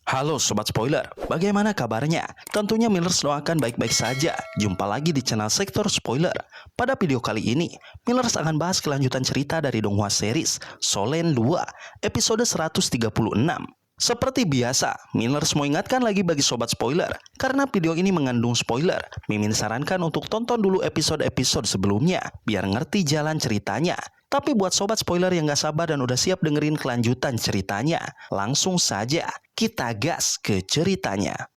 Halo Sobat Spoiler, bagaimana kabarnya? Tentunya Millers doakan baik-baik saja. Jumpa lagi di channel Sektor Spoiler. Pada video kali ini, Millers akan bahas kelanjutan cerita dari Donghua series Solen 2, episode 136. Seperti biasa, Millers mau ingatkan lagi bagi Sobat Spoiler, karena video ini mengandung spoiler. Mimin sarankan untuk tonton dulu episode-episode sebelumnya, biar ngerti jalan ceritanya. Tapi buat Sobat Spoiler yang gak sabar dan udah siap dengerin kelanjutan ceritanya, langsung saja kita gas ke ceritanya.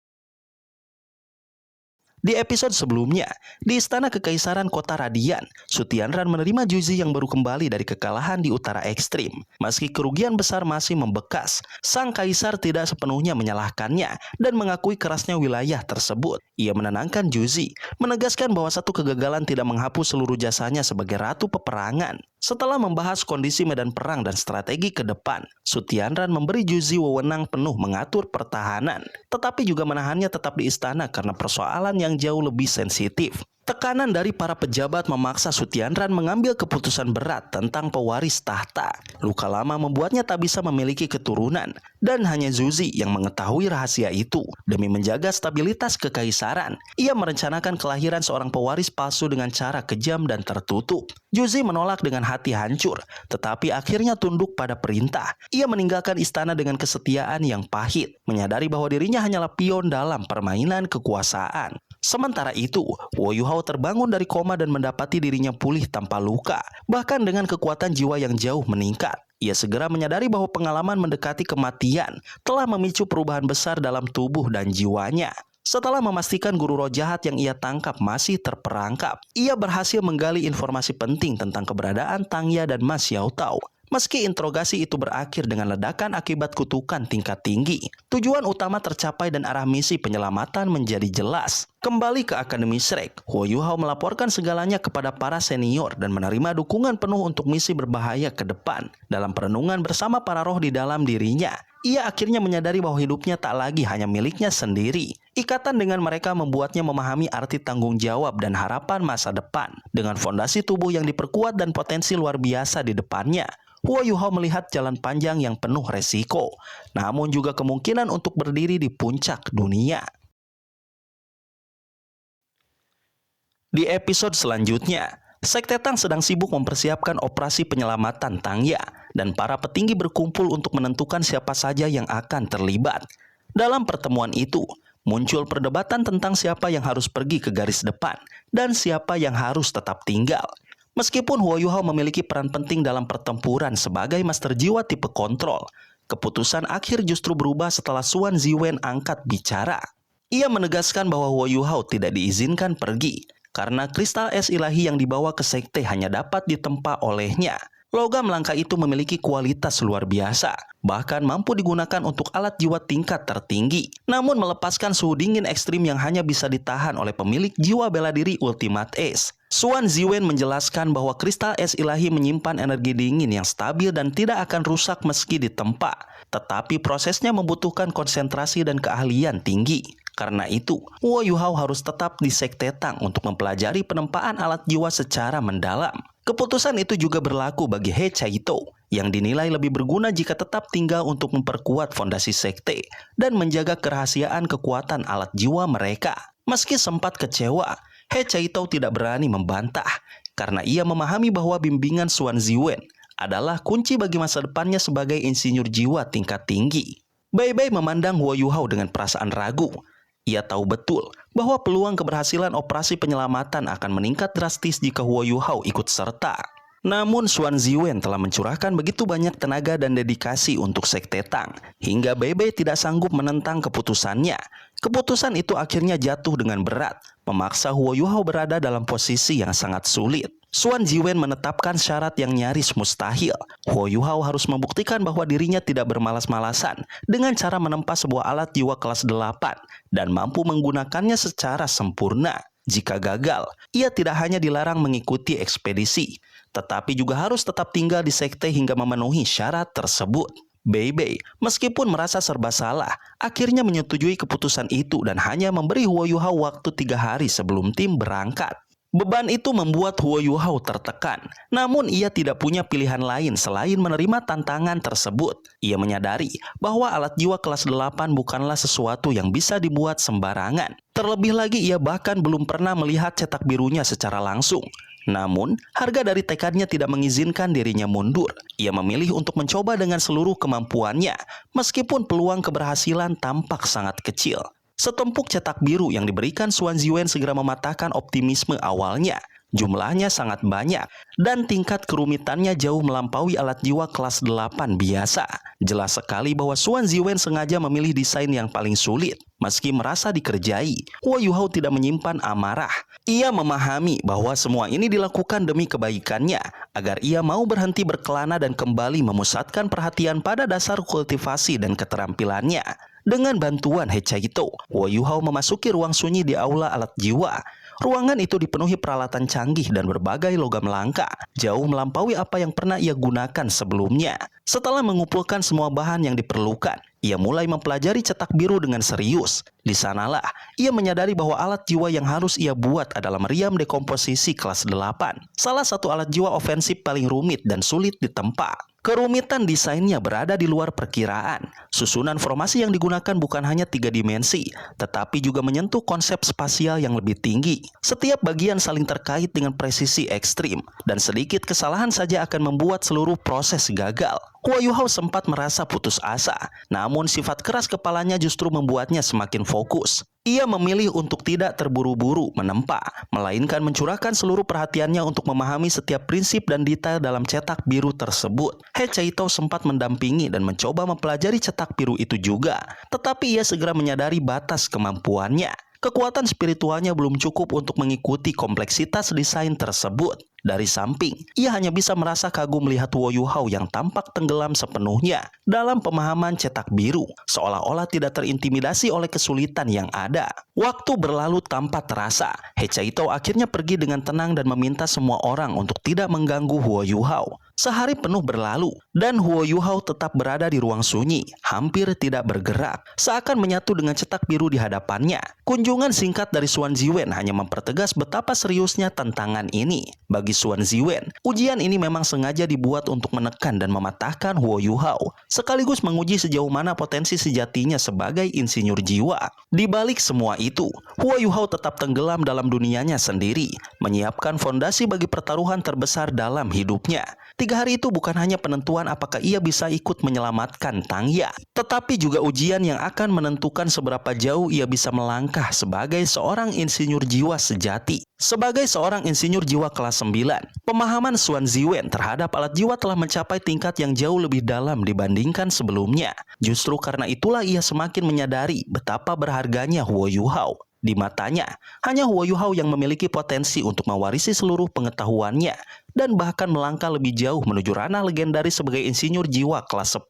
Di episode sebelumnya, di Istana Kekaisaran Kota Radian, Sutianran menerima Juzi yang baru kembali dari kekalahan di utara ekstrim. Meski kerugian besar masih membekas, sang kaisar tidak sepenuhnya menyalahkannya dan mengakui kerasnya wilayah tersebut. Ia menenangkan Juzi, menegaskan bahwa satu kegagalan tidak menghapus seluruh jasanya sebagai ratu peperangan. Setelah membahas kondisi medan perang dan strategi ke depan, Sutianran memberi Juzi wewenang penuh mengatur pertahanan, tetapi juga menahannya tetap di istana karena persoalan yang jauh lebih sensitif. Tekanan dari para pejabat memaksa Sutianran mengambil keputusan berat tentang pewaris tahta. Luka lama membuatnya tak bisa memiliki keturunan, dan hanya Zuzi yang mengetahui rahasia itu. Demi menjaga stabilitas kekaisaran, ia merencanakan kelahiran seorang pewaris palsu dengan cara kejam dan tertutup. Zuzi menolak dengan hati hancur, tetapi akhirnya tunduk pada perintah. Ia meninggalkan istana dengan kesetiaan yang pahit, menyadari bahwa dirinya hanyalah pion dalam permainan kekuasaan. Sementara itu, Wo Yuhao terbangun dari koma dan mendapati dirinya pulih tanpa luka, bahkan dengan kekuatan jiwa yang jauh meningkat. Ia segera menyadari bahwa pengalaman mendekati kematian telah memicu perubahan besar dalam tubuh dan jiwanya. Setelah memastikan guru roh jahat yang ia tangkap masih terperangkap, ia berhasil menggali informasi penting tentang keberadaan Tang Ya dan Ma Xiaotao. Meski interogasi itu berakhir dengan ledakan akibat kutukan tingkat tinggi, tujuan utama tercapai dan arah misi penyelamatan menjadi jelas. Kembali ke Akademi Shrek, Wo Yuhao melaporkan segalanya kepada para senior dan menerima dukungan penuh untuk misi berbahaya ke depan. Dalam perenungan bersama para roh di dalam dirinya, ia akhirnya menyadari bahwa hidupnya tak lagi hanya miliknya sendiri. Ikatan dengan mereka membuatnya memahami arti tanggung jawab dan harapan masa depan. Dengan fondasi tubuh yang diperkuat dan potensi luar biasa di depannya, Wo Yuhao melihat jalan panjang yang penuh resiko, namun juga kemungkinan untuk berdiri di puncak dunia. Di episode selanjutnya, Sekte Tang sedang sibuk mempersiapkan operasi penyelamatan Tang Ya, dan para petinggi berkumpul untuk menentukan siapa saja yang akan terlibat. Dalam pertemuan itu, muncul perdebatan tentang siapa yang harus pergi ke garis depan dan siapa yang harus tetap tinggal. Meskipun Wo Yuhao memiliki peran penting dalam pertempuran sebagai master jiwa tipe kontrol, keputusan akhir justru berubah setelah Suan Ziwen angkat bicara. Ia menegaskan bahwa Wo Yuhao tidak diizinkan pergi, karena kristal es ilahi yang dibawa ke sekte hanya dapat ditempa olehnya. Logam langka itu memiliki kualitas luar biasa, bahkan mampu digunakan untuk alat jiwa tingkat tertinggi, namun melepaskan suhu dingin ekstrim yang hanya bisa ditahan oleh pemilik jiwa bela diri Ultimate Ace. Suan Ziwen menjelaskan bahwa kristal es ilahi menyimpan energi dingin yang stabil dan tidak akan rusak meski ditempa, tetapi prosesnya membutuhkan konsentrasi dan keahlian tinggi. Karena itu, Wo Yuhao harus tetap di Sekte Tang untuk mempelajari penempaan alat jiwa secara mendalam. Keputusan itu juga berlaku bagi He Chaito, yang dinilai lebih berguna jika tetap tinggal untuk memperkuat fondasi sekte dan menjaga kerahasiaan kekuatan alat jiwa mereka. Meski sempat kecewa, He Chaito tidak berani membantah, karena ia memahami bahwa bimbingan Suan Ziwen adalah kunci bagi masa depannya sebagai insinyur jiwa tingkat tinggi. Bei Bei memandang Wo Yuhao dengan perasaan ragu. Ia tahu betul bahwa peluang keberhasilan operasi penyelamatan akan meningkat drastis jika Wo Yuhao ikut serta. Namun Suan Ziwen telah mencurahkan begitu banyak tenaga dan dedikasi untuk Sekte Tang, hingga Bei Bei tidak sanggup menentang keputusannya. Keputusan itu akhirnya jatuh dengan berat, memaksa Wo Yuhao berada dalam posisi yang sangat sulit. Suan Ziwen menetapkan syarat yang nyaris mustahil. Wo Yuhao harus membuktikan bahwa dirinya tidak bermalas-malasan dengan cara menempa sebuah alat jiwa kelas 8 dan mampu menggunakannya secara sempurna. Jika gagal, ia tidak hanya dilarang mengikuti ekspedisi, tetapi juga harus tetap tinggal di sekte hingga memenuhi syarat tersebut. Bei Bei, meskipun merasa serba salah, akhirnya menyetujui keputusan itu dan hanya memberi Wo Yuhao waktu 3 hari sebelum tim berangkat. Beban itu membuat Huo Yuhao tertekan, namun ia tidak punya pilihan lain selain menerima tantangan tersebut. Ia menyadari bahwa alat jiwa kelas 8 bukanlah sesuatu yang bisa dibuat sembarangan. Terlebih lagi ia bahkan belum pernah melihat cetak birunya secara langsung. Namun, harga dari tekadnya tidak mengizinkan dirinya mundur. Ia memilih untuk mencoba dengan seluruh kemampuannya, meskipun peluang keberhasilan tampak sangat kecil. Setempuk cetak biru yang diberikan Xuan Ziwen segera mematahkan optimisme awalnya. Jumlahnya sangat banyak, dan tingkat kerumitannya jauh melampaui alat jiwa kelas 8 biasa. Jelas sekali bahwa Xuan Ziwen sengaja memilih desain yang paling sulit. Meski merasa dikerjai, Huo Yuhao tidak menyimpan amarah. Ia memahami bahwa semua ini dilakukan demi kebaikannya, agar ia mau berhenti berkelana dan kembali memusatkan perhatian pada dasar kultivasi dan keterampilannya. Dengan bantuan Hechaito, Huo Yuhao memasuki ruang sunyi di aula alat jiwa. Ruangan itu dipenuhi peralatan canggih dan berbagai logam langka, jauh melampaui apa yang pernah ia gunakan sebelumnya. Setelah mengumpulkan semua bahan yang diperlukan, ia mulai mempelajari cetak biru dengan serius. Di sanalah, ia menyadari bahwa alat jiwa yang harus ia buat adalah meriam dekomposisi kelas 8. Salah satu alat jiwa ofensif paling rumit dan sulit ditempa. Kerumitan desainnya berada di luar perkiraan. Susunan formasi yang digunakan bukan hanya 3 dimensi, tetapi juga menyentuh konsep spasial yang lebih tinggi. Setiap bagian saling terkait dengan presisi ekstrim, dan sedikit kesalahan saja akan membuat seluruh proses gagal. Huo Yuhao sempat merasa putus asa, namun sifat keras kepalanya justru membuatnya semakin fokus. Ia memilih untuk tidak terburu-buru menempa, melainkan mencurahkan seluruh perhatiannya untuk memahami setiap prinsip dan detail dalam cetak biru tersebut. Hechaito sempat mendampingi dan mencoba mempelajari cetak biru itu juga, tetapi ia segera menyadari batas kemampuannya. Kekuatan spiritualnya belum cukup untuk mengikuti kompleksitas desain tersebut. Dari samping, ia hanya bisa merasa kagum melihat Huo Yuhao yang tampak tenggelam sepenuhnya dalam pemahaman cetak biru, seolah-olah tidak terintimidasi oleh kesulitan yang ada. Waktu berlalu tanpa terasa, Hechaito akhirnya pergi dengan tenang dan meminta semua orang untuk tidak mengganggu Huo Yuhao. Sehari penuh berlalu, dan Huo Yuhao tetap berada di ruang sunyi, hampir tidak bergerak, seakan menyatu dengan cetak biru di hadapannya. Kunjungan singkat dari Xuan Ziwen hanya mempertegas betapa seriusnya tantangan ini. Bagi Xuan Ziwen, ujian ini memang sengaja dibuat untuk menekan dan mematahkan Huo Yuhao, sekaligus menguji sejauh mana potensi sejatinya sebagai insinyur jiwa. Di balik semua itu, Huo Yuhao tetap tenggelam dalam dunianya sendiri, menyiapkan fondasi bagi pertaruhan terbesar dalam hidupnya. 3 hari itu bukan hanya penentuan apakah ia bisa ikut menyelamatkan Tang Ya, tetapi juga ujian yang akan menentukan seberapa jauh ia bisa melangkah sebagai seorang insinyur jiwa sejati. Sebagai seorang insinyur jiwa kelas 9, pemahaman Xuan Ziwen terhadap alat jiwa telah mencapai tingkat yang jauh lebih dalam dibandingkan sebelumnya. Justru karena itulah ia semakin menyadari betapa berharganya Huo Yuhao. Di matanya, hanya Huo Yuhao yang memiliki potensi untuk mewarisi seluruh pengetahuannya dan bahkan melangkah lebih jauh menuju ranah legendaris sebagai insinyur jiwa kelas 10.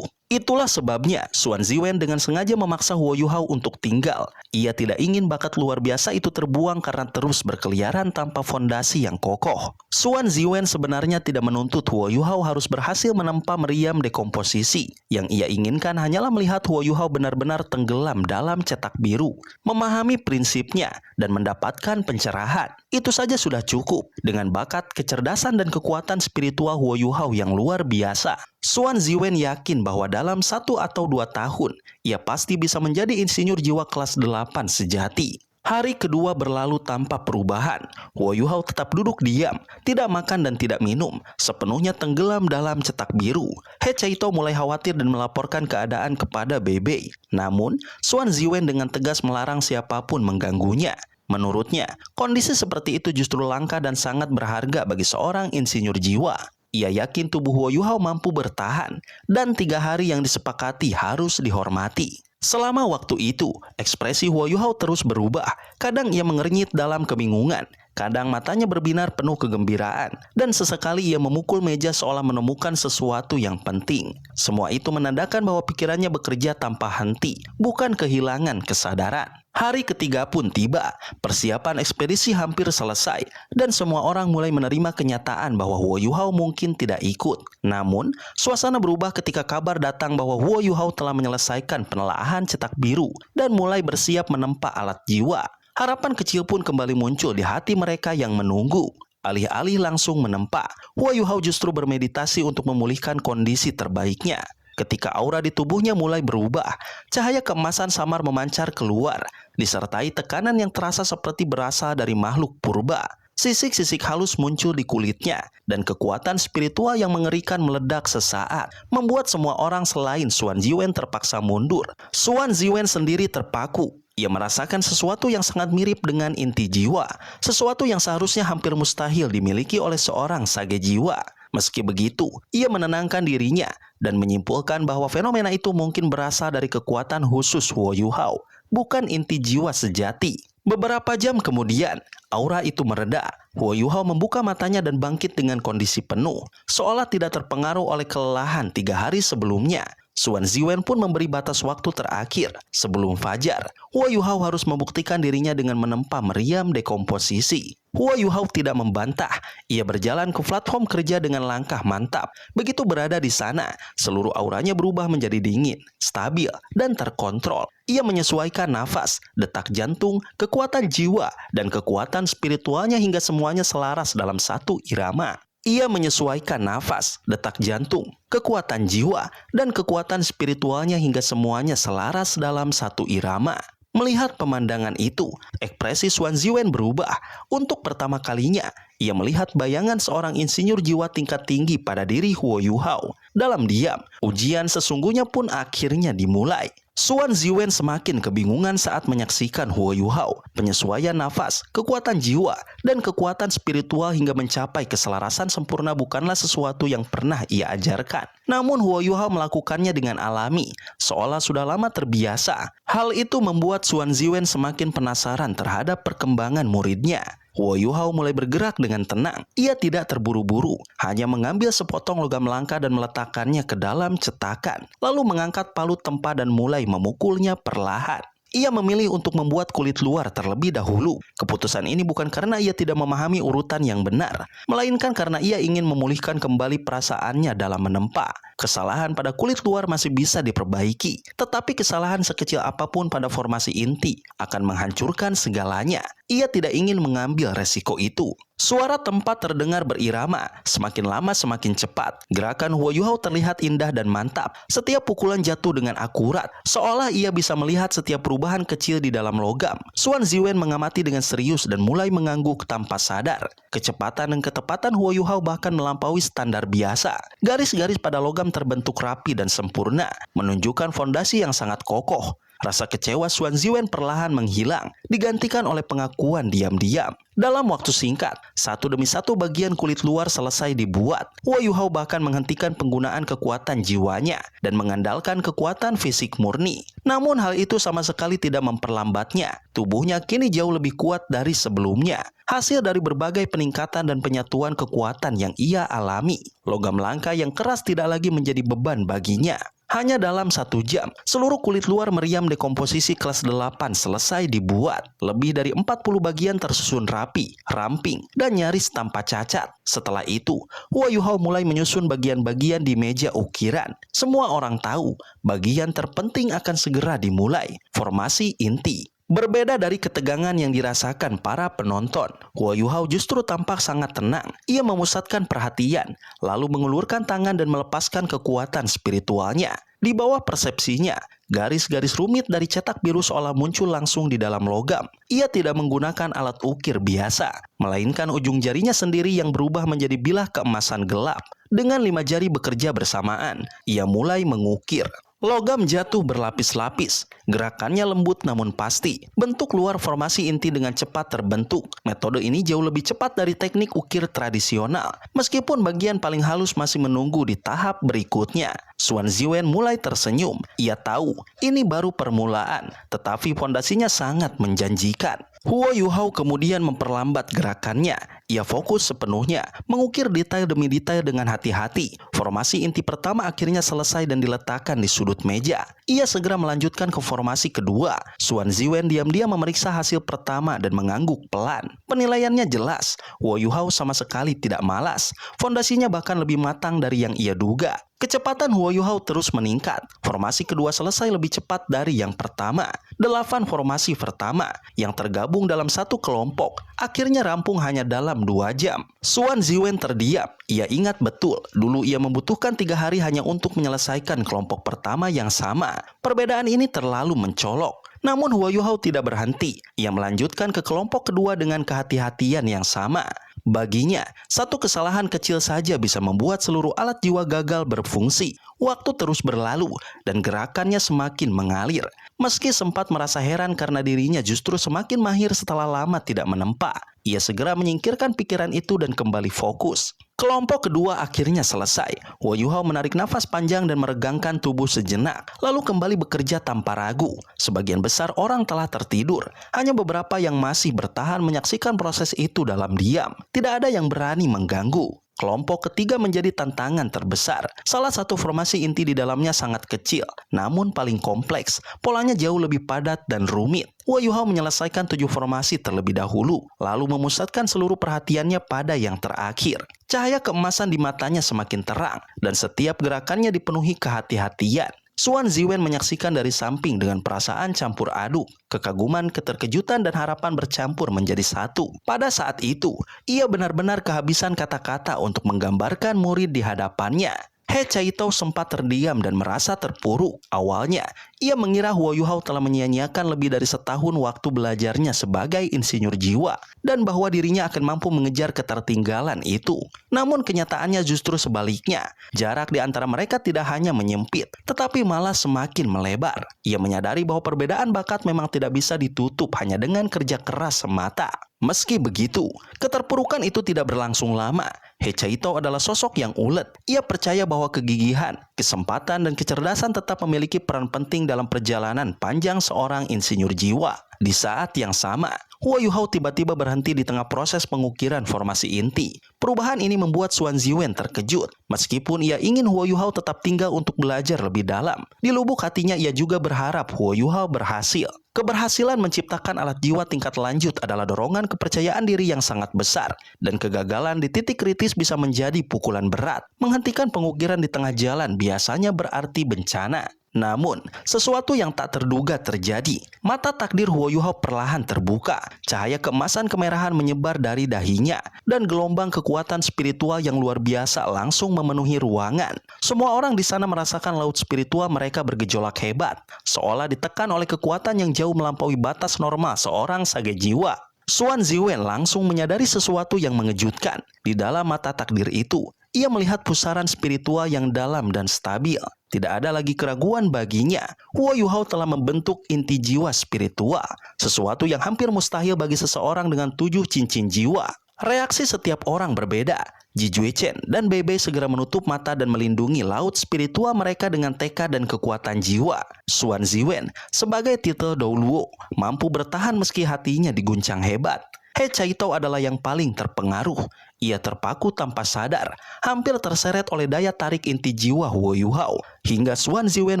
Itulah sebabnya Xuan Ziwen dengan sengaja memaksa Huo Yuhao untuk tinggal. Ia tidak ingin bakat luar biasa itu terbuang karena terus berkeliaran tanpa fondasi yang kokoh. Xuan Ziwen sebenarnya tidak menuntut Huo Yuhao harus berhasil menempa meriam dekomposisi. Yang ia inginkan hanyalah melihat Huo Yuhao benar-benar tenggelam dalam cetak biru, memahami prinsipnya, dan mendapatkan pencerahan. Itu saja sudah cukup. Dengan bakat, kecerdasan, dan kekuatan spiritual Huo Yuhao yang luar biasa, Xuan Ziwen yakin bahwa dalam 1 atau 2 tahun, ia pasti bisa menjadi insinyur jiwa kelas 8 sejati. Hari kedua berlalu tanpa perubahan. Huo Yuhao tetap duduk diam, tidak makan dan tidak minum, sepenuhnya tenggelam dalam cetak biru. Hechaito mulai khawatir dan melaporkan keadaan kepada Beibei. Namun, Xuan Ziwen dengan tegas melarang siapapun mengganggunya. Menurutnya, kondisi seperti itu justru langka dan sangat berharga bagi seorang insinyur jiwa. Ia yakin tubuh Huo Yuhao mampu bertahan, dan 3 hari yang disepakati harus dihormati. Selama waktu itu, ekspresi Huo Yuhao terus berubah. Kadang ia mengernyit dalam kebingungan, kadang matanya berbinar penuh kegembiraan, dan sesekali ia memukul meja seolah menemukan sesuatu yang penting. Semua itu menandakan bahwa pikirannya bekerja tanpa henti, bukan kehilangan kesadaran. Hari ketiga pun tiba, persiapan ekspedisi hampir selesai, dan semua orang mulai menerima kenyataan bahwa Huo Yuhao mungkin tidak ikut. Namun, suasana berubah ketika kabar datang bahwa Huo Yuhao telah menyelesaikan penelaahan cetak biru dan mulai bersiap menempa alat jiwa. Harapan kecil pun kembali muncul di hati mereka yang menunggu. Alih-alih langsung menempa, Huo Yuhao justru bermeditasi untuk memulihkan kondisi terbaiknya. Ketika aura di tubuhnya mulai berubah, cahaya keemasan samar memancar keluar, disertai tekanan yang terasa seperti berasal dari makhluk purba. Sisik-sisik halus muncul di kulitnya, dan kekuatan spiritual yang mengerikan meledak sesaat, membuat semua orang selain Xuan Ziwen terpaksa mundur. Xuan Ziwen sendiri terpaku. Ia merasakan sesuatu yang sangat mirip dengan inti jiwa, sesuatu yang seharusnya hampir mustahil dimiliki oleh seorang sage jiwa. Meski begitu, ia menenangkan dirinya dan menyimpulkan bahwa fenomena itu mungkin berasal dari kekuatan khusus Huo Yuhao, bukan inti jiwa sejati. Beberapa jam kemudian, aura itu mereda. Huo Yuhao membuka matanya dan bangkit dengan kondisi penuh, seolah tidak terpengaruh oleh kelelahan 3 hari sebelumnya. Xuan Ziwen pun memberi batas waktu terakhir. Sebelum fajar, Huo Yuhao harus membuktikan dirinya dengan menempa meriam dekomposisi. Huo Yuhao tidak membantah. Ia berjalan ke platform kerja dengan langkah mantap. Begitu berada di sana, seluruh auranya berubah menjadi dingin, stabil, dan terkontrol. Ia menyesuaikan nafas, detak jantung, kekuatan jiwa, dan kekuatan spiritualnya hingga semuanya selaras dalam satu irama. Ia menyesuaikan nafas, detak jantung, kekuatan jiwa, dan kekuatan spiritualnya hingga semuanya selaras dalam satu irama. Melihat pemandangan itu, ekspresi Xuan Ziwen berubah. Untuk pertama kalinya, ia melihat bayangan seorang insinyur jiwa tingkat tinggi pada diri Huo Yuhao. Dalam diam, ujian sesungguhnya pun akhirnya dimulai. Xuan Ziwen semakin kebingungan saat menyaksikan Huo Yuhao, penyesuaian nafas, kekuatan jiwa, dan kekuatan spiritual hingga mencapai keselarasan sempurna bukanlah sesuatu yang pernah ia ajarkan. Namun Huo Yuhao melakukannya dengan alami, seolah sudah lama terbiasa. Hal itu membuat Xuan Ziwen semakin penasaran terhadap perkembangan muridnya. Huo Yuhao mulai bergerak dengan tenang. Ia tidak terburu-buru, hanya mengambil sepotong logam langka dan meletakkannya ke dalam cetakan, lalu mengangkat palu tempa dan mulai memukulnya perlahan. Ia memilih untuk membuat kulit luar terlebih dahulu. Keputusan ini bukan karena ia tidak memahami urutan yang benar, melainkan karena ia ingin memulihkan kembali perasaannya dalam menempa. Kesalahan pada kulit luar masih bisa diperbaiki, tetapi kesalahan sekecil apapun pada formasi inti akan menghancurkan segalanya. Ia tidak ingin mengambil resiko itu. Suara tempat terdengar berirama, semakin lama semakin cepat. Gerakan Huo Yuhao terlihat indah dan mantap. Setiap pukulan jatuh dengan akurat, seolah ia bisa melihat setiap perubahan kecil di dalam logam. Xuan Ziwen mengamati dengan serius dan mulai mengangguk tanpa sadar. Kecepatan dan ketepatan Huo Yuhao bahkan melampaui standar biasa. Garis-garis pada logam terbentuk rapi dan sempurna, menunjukkan fondasi yang sangat kokoh. Rasa kecewa Xuan Ziwen perlahan menghilang, digantikan oleh pengakuan diam-diam. Dalam waktu singkat, satu demi satu bagian kulit luar selesai dibuat. Huo Yuhao bahkan menghentikan penggunaan kekuatan jiwanya dan mengandalkan kekuatan fisik murni. Namun hal itu sama sekali tidak memperlambatnya. Tubuhnya kini jauh lebih kuat dari sebelumnya. Hasil dari berbagai peningkatan dan penyatuan kekuatan yang ia alami. Logam langka yang keras tidak lagi menjadi beban baginya. Hanya dalam 1 jam, seluruh kulit luar meriam dekomposisi kelas 8 selesai dibuat. Lebih dari 40 bagian tersusun rapi, ramping, dan nyaris tanpa cacat. Setelah itu, Huo Yuhao mulai menyusun bagian-bagian di meja ukiran. Semua orang tahu, bagian terpenting akan segera dimulai, formasi inti. Berbeda dari ketegangan yang dirasakan para penonton, Huo Yuhao justru tampak sangat tenang. Ia memusatkan perhatian, lalu mengulurkan tangan dan melepaskan kekuatan spiritualnya. Di bawah persepsinya, garis-garis rumit dari cetak biru seolah muncul langsung di dalam logam. Ia tidak menggunakan alat ukir biasa, melainkan ujung jarinya sendiri yang berubah menjadi bilah keemasan gelap. Dengan 5 jari bekerja bersamaan, ia mulai mengukir. Logam jatuh berlapis-lapis, gerakannya lembut namun pasti. Bentuk luar formasi inti dengan cepat terbentuk. Metode ini jauh lebih cepat dari teknik ukir tradisional. Meskipun bagian paling halus masih menunggu di tahap berikutnya. Xuan Ziwen mulai tersenyum. Ia tahu ini baru permulaan, tetapi fondasinya sangat menjanjikan. Huo Yuhao kemudian memperlambat gerakannya. Ia fokus sepenuhnya, mengukir detail demi detail dengan hati-hati. Formasi inti pertama akhirnya selesai dan diletakkan di sudut meja. Ia segera melanjutkan ke formasi kedua. Xuan Ziwen diam-diam memeriksa hasil pertama dan mengangguk pelan. Penilaiannya jelas. Huo Yuhao sama sekali tidak malas. Fondasinya bahkan lebih matang dari yang ia duga. Kecepatan Huo Yuhao terus meningkat. Formasi kedua selesai lebih cepat dari yang pertama. 8 formasi pertama yang tergabung dalam satu kelompok akhirnya rampung hanya dalam 2 jam. Xuan Ziwen terdiam. Ia ingat betul, dulu ia membutuhkan 3 hari hanya untuk menyelesaikan kelompok pertama yang sama. Perbedaan ini terlalu mencolok. Namun Huo Yuhao tidak berhenti. Ia melanjutkan ke kelompok kedua dengan kehati-hatian yang sama. Baginya, satu kesalahan kecil saja bisa membuat seluruh alat jiwa gagal berfungsi. Waktu terus berlalu dan gerakannya semakin mengalir. Meski sempat merasa heran karena dirinya justru semakin mahir setelah lama tidak menempa, ia segera menyingkirkan pikiran itu dan kembali fokus. Kelompok kedua akhirnya selesai. Huo Yuhao menarik nafas panjang dan meregangkan tubuh sejenak, lalu kembali bekerja tanpa ragu. Sebagian besar orang telah tertidur. Hanya beberapa yang masih bertahan menyaksikan proses itu dalam diam. Tidak ada yang berani mengganggu. Kelompok ketiga menjadi tantangan terbesar. Salah satu formasi inti di dalamnya sangat kecil, namun paling kompleks. Polanya jauh lebih padat dan rumit. Huo Yuhao menyelesaikan 7 formasi terlebih dahulu, lalu memusatkan seluruh perhatiannya pada yang terakhir. Cahaya keemasan di matanya semakin terang, dan setiap gerakannya dipenuhi kehati-hatian. Xuan Ziwen menyaksikan dari samping dengan perasaan campur aduk. Kekaguman, keterkejutan, dan harapan bercampur menjadi satu. Pada saat itu, ia benar-benar kehabisan kata-kata untuk menggambarkan murid di hadapannya. He Caito sempat terdiam dan merasa terpuruk. Awalnya, ia mengira Huo Yuhao telah menyia-nyiakan lebih dari setahun waktu belajarnya sebagai insinyur jiwa, dan bahwa dirinya akan mampu mengejar ketertinggalan itu. Namun kenyataannya justru sebaliknya. Jarak di antara mereka tidak hanya menyempit, tetapi malah semakin melebar. Ia menyadari bahwa perbedaan bakat memang tidak bisa ditutup hanya dengan kerja keras semata. Meski begitu, keterpurukan itu tidak berlangsung lama. He Caito adalah sosok yang ulet. Ia percaya bahwa kegigihan, kesempatan, dan kecerdasan tetap memiliki peran penting dalam perjalanan panjang seorang insinyur jiwa. Di saat yang sama, Huo Yuhao tiba-tiba berhenti di tengah proses pengukiran formasi inti. Perubahan ini membuat Xuan Ziwen terkejut. Meskipun ia ingin Huo Yuhao tetap tinggal untuk belajar lebih dalam, di lubuk hatinya ia juga berharap Huo Yuhao berhasil. Keberhasilan menciptakan alat jiwa tingkat lanjut adalah dorongan kepercayaan diri yang sangat besar, dan kegagalan di titik kritis bisa menjadi pukulan berat. Menghentikan pengukiran di tengah jalan biasanya berarti bencana. Namun, sesuatu yang tak terduga terjadi. Mata takdir Huo Yuhao perlahan terbuka. Cahaya keemasan kemerahan menyebar dari dahinya, dan gelombang kekuatan spiritual yang luar biasa langsung memenuhi ruangan. Semua orang di sana merasakan laut spiritual mereka bergejolak hebat, seolah ditekan oleh kekuatan yang jauh melampaui batas normal seorang sage jiwa. Xuan Ziwen langsung menyadari sesuatu yang mengejutkan. Di dalam mata takdir itu, ia melihat pusaran spiritual yang dalam dan stabil. Tidak ada lagi keraguan baginya. Huo Yuhao telah membentuk inti jiwa spiritual, sesuatu yang hampir mustahil bagi seseorang dengan 7 cincin jiwa. Reaksi setiap orang berbeda. Ji Juechen dan Bebe segera menutup mata dan melindungi laut spiritual mereka dengan tekad dan kekuatan jiwa. Xuan Ziwen sebagai titel Dou Luo mampu bertahan meski hatinya diguncang hebat. He Caito adalah yang paling terpengaruh. Ia terpaku tanpa sadar, hampir terseret oleh daya tarik inti jiwa Huo Yuhao, hingga Xuan Ziwen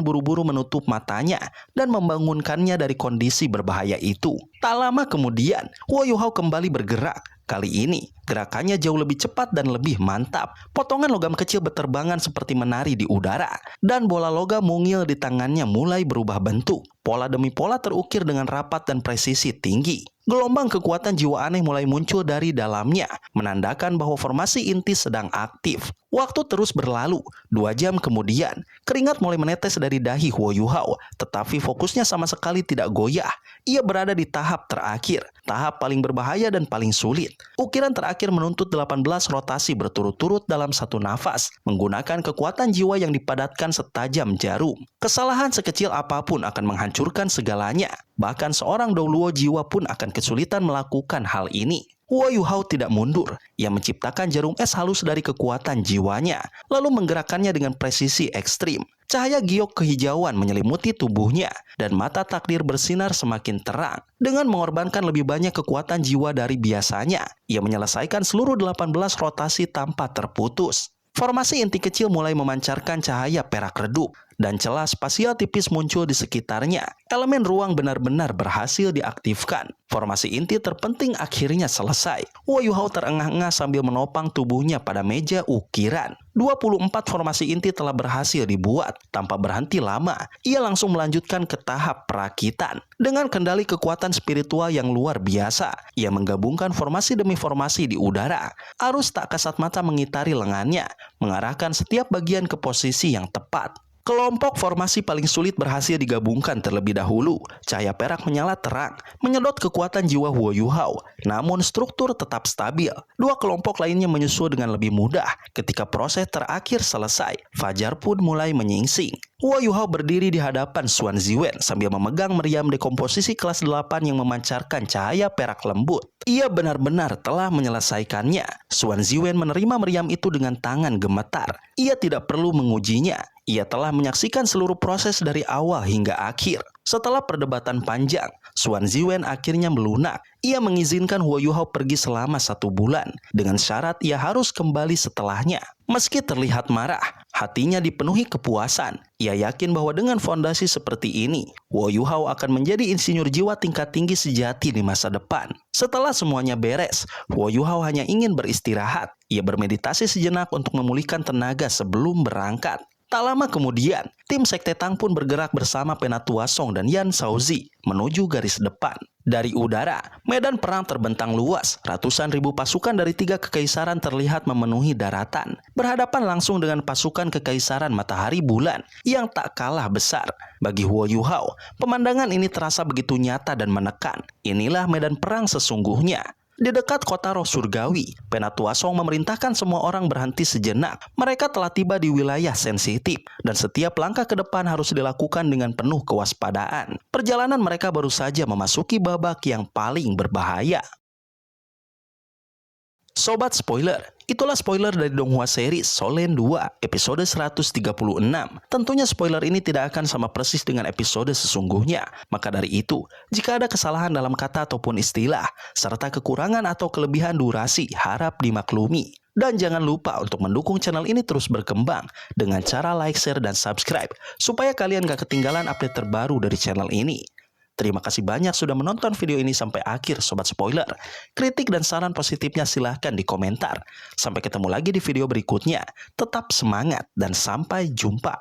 buru-buru menutup matanya dan membangunkannya dari kondisi berbahaya itu. Tak lama kemudian, Huo Yuhao kembali bergerak. Kali ini, gerakannya jauh lebih cepat dan lebih mantap. Potongan logam kecil berterbangan seperti menari di udara, dan bola logam mungil di tangannya mulai berubah bentuk. Pola demi pola terukir dengan rapat dan presisi tinggi. Gelombang kekuatan jiwa aneh mulai muncul dari dalamnya, menandakan bahwa formasi inti sedang aktif. Waktu terus berlalu. 2 jam kemudian, keringat mulai menetes dari dahi Huo Yuhao, tetapi fokusnya sama sekali tidak goyah. Ia berada di tahap terakhir, tahap paling berbahaya dan paling sulit. Ukiran terakhir menuntut 18 rotasi berturut-turut dalam satu nafas, menggunakan kekuatan jiwa yang dipadatkan setajam jarum. Kesalahan sekecil apapun akan menghancurkan segalanya. Bahkan seorang Dou Luo jiwa pun akan kesulitan melakukan hal ini. Huo Yuhao tidak mundur. Ia menciptakan jarum es halus dari kekuatan jiwanya, lalu menggerakkannya dengan presisi ekstrim. Cahaya giok kehijauan menyelimuti tubuhnya, dan mata takdir bersinar semakin terang. Dengan mengorbankan lebih banyak kekuatan jiwa dari biasanya, ia menyelesaikan seluruh 18 rotasi tanpa terputus. Formasi inti kecil mulai memancarkan cahaya perak redup, dan celah spasial tipis muncul di sekitarnya. Elemen ruang benar-benar berhasil diaktifkan. Formasi inti terpenting akhirnya selesai. Huo Yuhao terengah-engah sambil menopang tubuhnya pada meja ukiran. 24 formasi inti telah berhasil dibuat. Tanpa berhenti lama, ia langsung melanjutkan ke tahap perakitan. Dengan kendali kekuatan spiritual yang luar biasa, ia menggabungkan formasi demi formasi di udara. Arus tak kasat mata mengitari lengannya, mengarahkan setiap bagian ke posisi yang tepat. Kelompok formasi paling sulit berhasil digabungkan terlebih dahulu. Cahaya perak menyala terang, menyedot kekuatan jiwa Huo Yuhao. Namun struktur tetap stabil. Dua kelompok lainnya menyusul dengan lebih mudah. Ketika proses terakhir selesai, fajar pun mulai menyingsing. Huo Yuhao berdiri di hadapan Xuan Ziwen sambil memegang meriam dekomposisi kelas 8 yang memancarkan cahaya perak lembut. Ia benar-benar telah menyelesaikannya. Xuan Ziwen menerima meriam itu dengan tangan gemetar. Ia tidak perlu mengujinya. Ia telah menyaksikan seluruh proses dari awal hingga akhir. Setelah perdebatan panjang, Xuan Ziwen akhirnya melunak. Ia mengizinkan Huo Yuhao pergi selama 1 bulan, dengan syarat ia harus kembali setelahnya. Meski terlihat marah, hatinya dipenuhi kepuasan. Ia yakin bahwa dengan fondasi seperti ini, Huo Yuhao akan menjadi insinyur jiwa tingkat tinggi sejati di masa depan. Setelah semuanya beres, Huo Yuhao hanya ingin beristirahat. Ia bermeditasi sejenak untuk memulihkan tenaga sebelum berangkat. Tak lama kemudian, tim Sekte Tang pun bergerak bersama Penatua Song dan Yan Shaozi menuju garis depan. Dari udara, medan perang terbentang luas. Ratusan ribu pasukan dari 3 kekaisaran terlihat memenuhi daratan, berhadapan langsung dengan pasukan kekaisaran matahari bulan yang tak kalah besar. Bagi Huo Yuhao, pemandangan ini terasa begitu nyata dan menekan. Inilah medan perang sesungguhnya. Di dekat kota roh surgawi, Penatua Song memerintahkan semua orang berhenti sejenak. Mereka telah tiba di wilayah sensitif, dan setiap langkah ke depan harus dilakukan dengan penuh kewaspadaan. Perjalanan mereka baru saja memasuki babak yang paling berbahaya. Sobat spoiler, itulah spoiler dari Donghua series Solen 2 episode 136. Tentunya spoiler ini tidak akan sama persis dengan episode sesungguhnya. Maka dari itu, jika ada kesalahan dalam kata ataupun istilah, serta kekurangan atau kelebihan durasi, harap dimaklumi. Dan jangan lupa untuk mendukung channel ini terus berkembang dengan cara like, share, dan subscribe, supaya kalian gak ketinggalan update terbaru dari channel ini. Terima kasih banyak sudah menonton video ini sampai akhir Sobat Spoiler. Kritik dan saran positifnya silahkan di komentar. Sampai ketemu lagi di video berikutnya. Tetap semangat dan sampai jumpa.